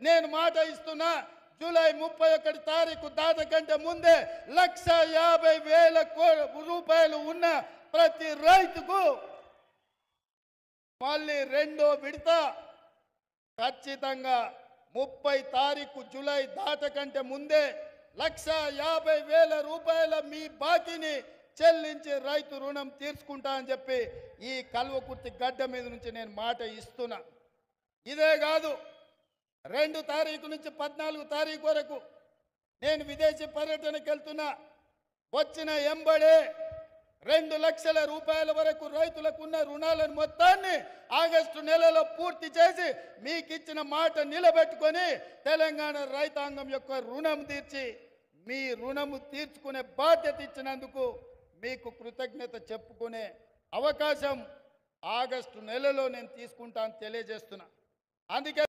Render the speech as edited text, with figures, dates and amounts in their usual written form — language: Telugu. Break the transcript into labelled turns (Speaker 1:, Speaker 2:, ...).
Speaker 1: నేను మాట ఇస్తున్నా, జూలై 31 తారీఖు దాటకంటే ముందే 1,50,000 రూపాయలు ఉన్న ప్రతి రైతుకు మళ్ళీ రెండో విడత ఖచ్చితంగా 30 తారీఖు జూలై దాటకంటే ముందే 1,50,000 రూపాయల మీ బాకీని చెల్లించి రైతు రుణం తీర్చుకుంటా అని చెప్పి ఈ కల్వకుర్తి గడ్డ మీద నుంచి నేను మాట ఇస్తున్నా. ఇదే కాదు, 2 తారీఖు నుంచి 14 తారీఖు వరకు నేను విదేశీ పర్యటనకు వెళ్తున్నా. వచ్చిన ఎంబడే 2 లక్షల రూపాయల వరకు రైతులకు ఉన్న రుణాలను మొత్తాన్ని ఆగస్టు నెలలో పూర్తి చేసి మీకు ఇచ్చిన మాట నిలబెట్టుకొని తెలంగాణ రైతాంగం యొక్క రుణం తీర్చి మీ రుణము తీర్చుకునే బాధ్యత ఇచ్చినందుకు మీకు కృతజ్ఞత చెప్పుకునే అవకాశం ఆగస్టు నెలలో నేను తీసుకుంటాను తెలియజేస్తున్నా. అందుకే